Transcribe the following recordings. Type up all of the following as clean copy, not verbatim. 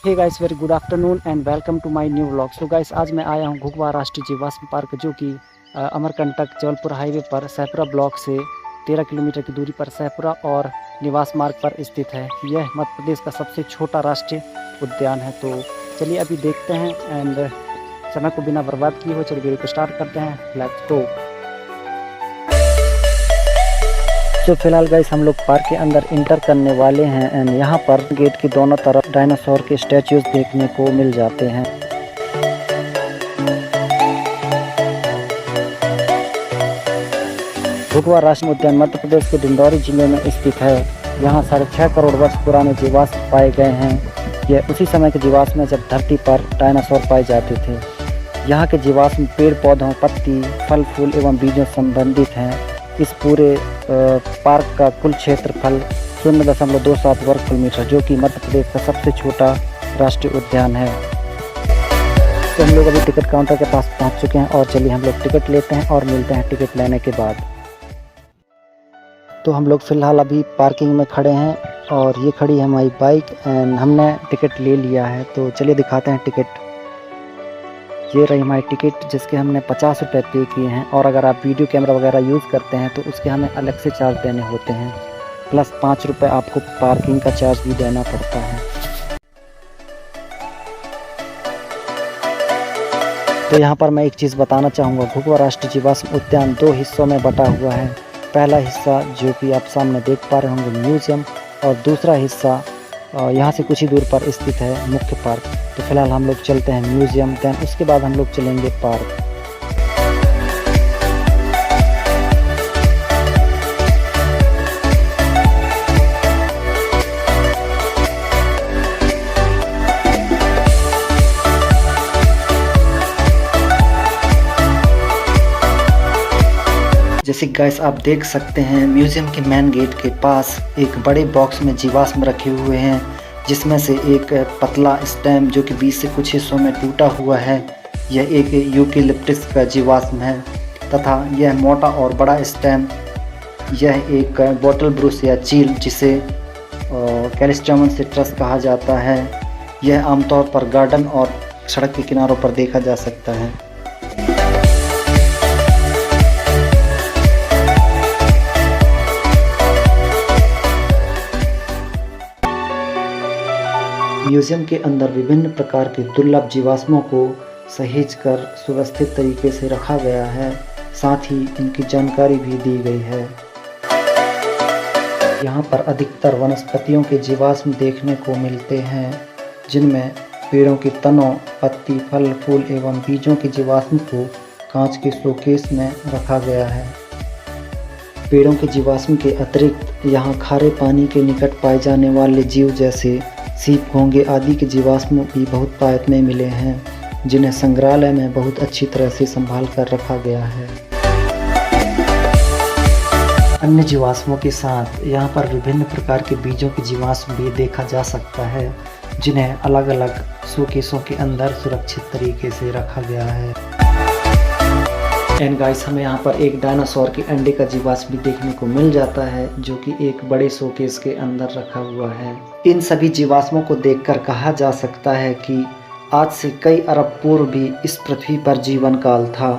Hey guys, very good afternoon and welcome to my new vlog. So guys, आज मैं आया हूँ घुघवा राष्ट्रीय जीवाश्म पार्क, जो कि अमरकंटक जबलपुर हाईवे पर सहपुरा ब्लॉक से 13 किलोमीटर की दूरी पर सहपुरा और निवास मार्ग पर स्थित है। यह मध्य प्रदेश का सबसे छोटा राष्ट्रीय उद्यान है। तो चलिए अभी देखते हैं एंड समय को बिना बर्बाद किए हुए चलिए वीडियो को स्टार्ट करते हैं। Let's go. तो फिलहाल गाइस हम लोग पार्क के अंदर इंटर करने वाले हैं एंड यहाँ पर गेट के दोनों तरफ डायनासोर के स्टैचूज देखने को मिल जाते हैं। घुघवा राष्ट्रीय उद्यान मध्य प्रदेश के डिंडौरी जिले में स्थित है। यहाँ 6.5 करोड़ वर्ष पुराने जीवाश्म पाए गए हैं। यह उसी समय के जीवाश्म है जब धरती पर डायनासोर पाए जाते थे। यहाँ के जीवाश्म पेड़ पौधों, पत्ती, फल फूल एवं बीजों संबंधित हैं। इस पूरे पार्क का कुल क्षेत्रफल 0.27 वर्ग किलोमीटर, जो कि मध्य प्रदेश का सबसे छोटा राष्ट्रीय उद्यान है। तो हम लोग अभी टिकट काउंटर के पास पहुंच चुके हैं और चलिए हम लोग टिकट लेते हैं और मिलते हैं टिकट लेने के बाद। तो हम लोग फ़िलहाल अभी पार्किंग में खड़े हैं और ये खड़ी है हमारी बाइक एंड हमने टिकट ले लिया है। तो चलिए दिखाते हैं टिकट। ये रही हमारी टिकट जिसके हमने 50 रुपये पे किए हैं, और अगर आप वीडियो कैमरा वगैरह यूज़ करते हैं तो उसके हमें अलग से चार्ज देने होते हैं, प्लस 5 रुपये आपको पार्किंग का चार्ज भी देना पड़ता है। तो यहाँ पर मैं एक चीज़ बताना चाहूँगा, घुघवा राष्ट्रीय जीवाश्म उद्यान 2 हिस्सों में बटा हुआ है। पहला हिस्सा जो कि आप सामने देख पा रहे होंगे म्यूज़ियम, और दूसरा हिस्सा यहाँ से कुछ ही दूर पर स्थित है मुख्य पार्क। तो फिलहाल हम लोग चलते हैं म्यूज़ियम, दैन उसके बाद हम लोग चलेंगे पार्क। जैसे गाइस आप देख सकते हैं म्यूज़ियम के मेन गेट के पास एक बड़े बॉक्स में जीवाश्म रखे हुए हैं, जिसमें से एक पतला स्टेम जो कि बीच से कुछ हिस्सों में टूटा हुआ है, यह एक यूकेलिप्टस का जीवाश्म है, तथा यह मोटा और बड़ा स्टेम यह एक बॉटल ब्रूस या चील जिसे कैलिस्ट्रमन सिट्रस कहा जाता है। यह आमतौर पर गार्डन और सड़क के किनारों पर देखा जा सकता है। म्यूज़ियम के अंदर विभिन्न प्रकार के दुर्लभ जीवाश्मों को सहेज कर सुव्यवस्थित तरीके से रखा गया है, साथ ही इनकी जानकारी भी दी गई है। यहाँ पर अधिकतर वनस्पतियों के जीवाश्म देखने को मिलते हैं, जिनमें पेड़ों के तनों, पत्ती, फल फूल एवं बीजों के जीवाश्म को कांच के शोकेस में रखा गया है। पेड़ों के जीवाश्म के अतिरिक्त यहाँ खारे पानी के निकट पाए जाने वाले जीव जैसे सीप, घोंगे आदि के जीवाश्म भी बहुत पायत में मिले हैं, जिन्हें संग्रहालय में बहुत अच्छी तरह से संभाल कर रखा गया है। अन्य जीवाश्मों के साथ यहाँ पर विभिन्न प्रकार के बीजों के जीवाश्म भी देखा जा सकता है, जिन्हें अलग अलग शोकेसों के अंदर सुरक्षित तरीके से रखा गया है। एंड गाइस हमें यहाँ पर एक डायनासोर के अंडे का जीवाश्म भी देखने को मिल जाता है, जो कि एक बड़े शोकेस के अंदर रखा हुआ है। इन सभी जीवाश्मों को देखकर कहा जा सकता है कि आज से कई अरब पूर्व भी इस पृथ्वी पर जीवन काल था।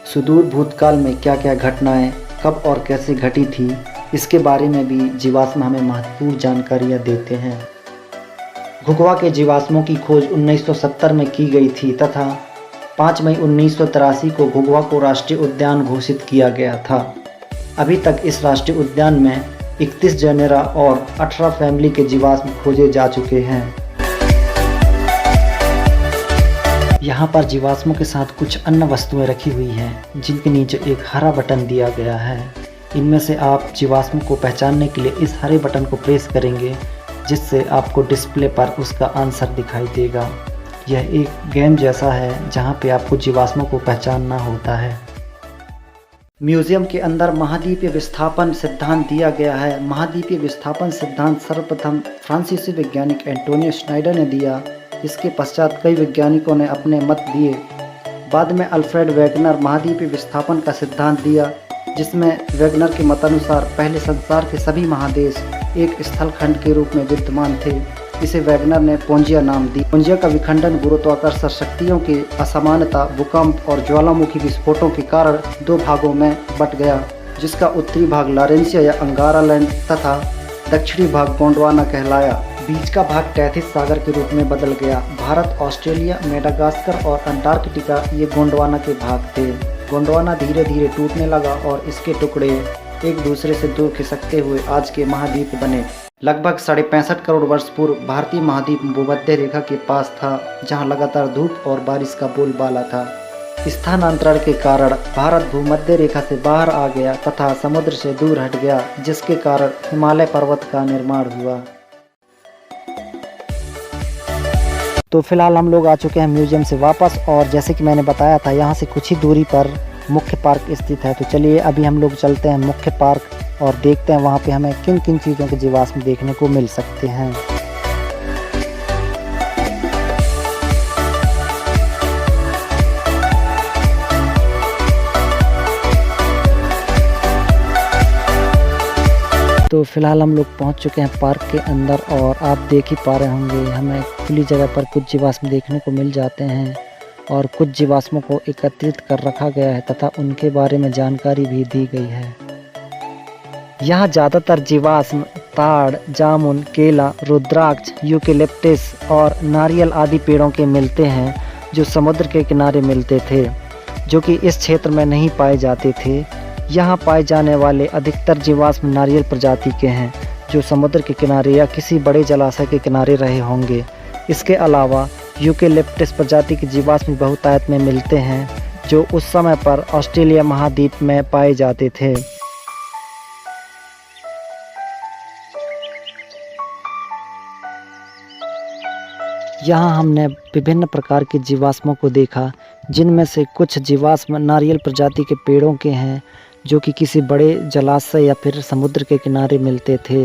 सुदूर भूतकाल में क्या क्या घटनाएं कब और कैसे घटी थी, इसके बारे में भी जीवाश्म हमें महत्वपूर्ण जानकारियाँ देते हैं। घुघवा के जीवाश्मों की खोज 1970 में की गई थी तथा 5 मई 1983 को घुघवा को राष्ट्रीय उद्यान घोषित किया गया था। अभी तक इस राष्ट्रीय उद्यान में 31 जेनेरा और 18 फैमिली के जीवाश्म खोजे जा चुके हैं। यहाँ पर जीवाश्मों के साथ कुछ अन्य वस्तुएं रखी हुई हैं, जिनके नीचे एक हरा बटन दिया गया है। इनमें से आप जीवाश्म को पहचानने के लिए इस हरे बटन को प्रेस करेंगे, जिससे आपको डिस्प्ले पर उसका आंसर दिखाई देगा। यह एक गेम जैसा है जहाँ पे आपको जीवाश्मों को पहचानना होता है। म्यूज़ियम के अंदर महाद्वीपीय विस्थापन सिद्धांत दिया गया है। महाद्वीपीय विस्थापन सिद्धांत सर्वप्रथम फ्रांसीसी वैज्ञानिक एंटोनियो श्नाइडर ने दिया। इसके पश्चात कई वैज्ञानिकों ने अपने मत दिए। बाद में अल्फ्रेड वेगनर महाद्वीपीय विस्थापन का सिद्धांत दिया, जिसमें वेगनर के मतानुसार पहले संसार के सभी महादेश एक स्थलखंड के रूप में विद्यमान थे। इसे वैगनर ने पोंजिया नाम दी। पोंजिया का विखंडन गुरुत्वाकर्षण शक्तियों की असमानता, भूकंप और ज्वालामुखी विस्फोटों के कारण दो भागों में बट गया, जिसका उत्तरी भाग लॉरेंसिया या अंगारा लैंड तथा दक्षिणी भाग गोंडवाना कहलाया। बीच का भाग टैथिस सागर के रूप में बदल गया। भारत, ऑस्ट्रेलिया, मेडागास्कर और अंटार्कटिका ये गोंडवाना के भाग थे। गोंडवाना धीरे धीरे टूटने लगा और इसके टुकड़े एक दूसरे से दूर खिसकते हुए आज के महाद्वीप बने। लगभग 65.5 करोड़ वर्ष पूर्व भारतीय महाद्वीप भूमध्य रेखा के पास था, जहां लगातार धूप और बारिश का बोलबाला था। स्थानांतरण के कारण भारत भूमध्य रेखा से बाहर आ गया तथा समुद्र से दूर हट गया, जिसके कारण हिमालय पर्वत का निर्माण हुआ। तो फिलहाल हम लोग आ चुके हैं म्यूजियम से वापस, और जैसे कि मैंने बताया था यहाँ से कुछ ही दूरी पर मुख्य पार्क स्थित है। तो चलिए अभी हम लोग चलते हैं मुख्य पार्क और देखते हैं वहाँ पे हमें किन किन चीज़ों के जीवाश्म देखने को मिल सकते हैं। तो फिलहाल हम लोग पहुंच चुके हैं पार्क के अंदर, और आप देख ही पा रहे होंगे हमें खुली जगह पर कुछ जीवाश्म देखने को मिल जाते हैं, और कुछ जीवाश्मों को एकत्रित कर रखा गया है तथा उनके बारे में जानकारी भी दी गई है। यहाँ ज़्यादातर जीवाश्म ताड़, जामुन, केला, रुद्राक्ष, यूकेलिप्टस और नारियल आदि पेड़ों के मिलते हैं, जो समुद्र के किनारे मिलते थे, जो कि इस क्षेत्र में नहीं पाए जाते थे। यहाँ पाए जाने वाले अधिकतर जीवाश्म नारियल प्रजाति के हैं, जो समुद्र के किनारे या किसी बड़े जलाशय के किनारे रहे होंगे। इसके अलावा यूकेलिप्टस प्रजाति के जीवाश्म बहुतायत में मिलते हैं, जो उस समय पर ऑस्ट्रेलिया महाद्वीप में पाए जाते थे। यहाँ हमने विभिन्न प्रकार के जीवाश्मों को देखा, जिनमें से कुछ जीवाश्म नारियल प्रजाति के पेड़ों के हैं, जो कि किसी बड़े जलाशय या फिर समुद्र के किनारे मिलते थे।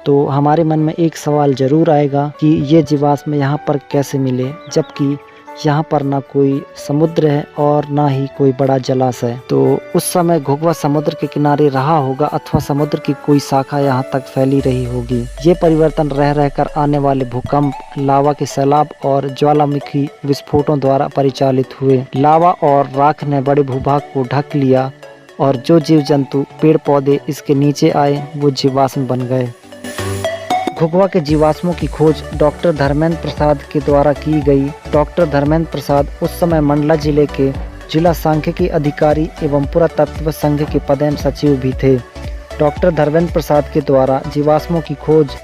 तो हमारे मन में एक सवाल ज़रूर आएगा कि ये जीवाश्म यहाँ पर कैसे मिले, जबकि यहाँ पर ना कोई समुद्र है और ना ही कोई बड़ा जलाशय। तो उस समय घुघवा समुद्र के किनारे रहा होगा, अथवा समुद्र की कोई शाखा यहाँ तक फैली रही होगी। ये परिवर्तन रह रहकर आने वाले भूकंप, लावा के सैलाब और ज्वालामुखी विस्फोटों द्वारा परिचालित हुए। लावा और राख ने बड़े भूभाग को ढक लिया, और जो जीव जंतु, पेड़ पौधे इसके नीचे आए, वो जीवाश्म बन गए। घुघवा के जीवाश्मों की खोज डॉक्टर धर्मेंद्र प्रसाद के द्वारा की गई। डॉक्टर धर्मेंद्र प्रसाद उस समय मंडला जिले के जिला सांख्यिकी अधिकारी एवं पुरातत्व संघ के पदेन सचिव भी थे। डॉक्टर धर्मेंद्र प्रसाद के द्वारा जीवाश्मों की खोज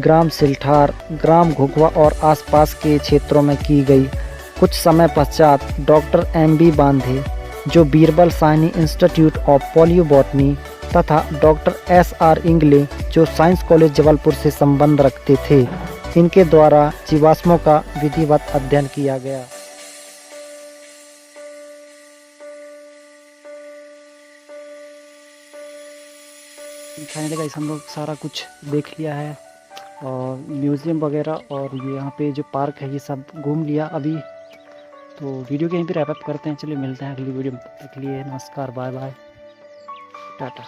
ग्राम सिलठार, ग्राम घुघवा और आसपास के क्षेत्रों में की गई। कुछ समय पश्चात डॉक्टर M.B. बांधे, जो बीरबल साहनी इंस्टीट्यूट ऑफ पॉलियोबॉटनी, तथा डॉक्टर S.R. इंगले, जो साइंस कॉलेज जबलपुर से संबंध रखते थे, इनके द्वारा जीवाश्मों का विधिवत अध्ययन किया गया। फाइनली गाइस हम लोग सारा कुछ देख लिया है, और म्यूज़ियम वगैरह और ये यहाँ पे जो पार्क है ये सब घूम लिया अभी। तो वीडियो के यहीं पे रैप अप करते हैं। चलिए मिलते हैं अगली वीडियो में। तब तक के लिए नमस्कार, बाय बाय, टाटा।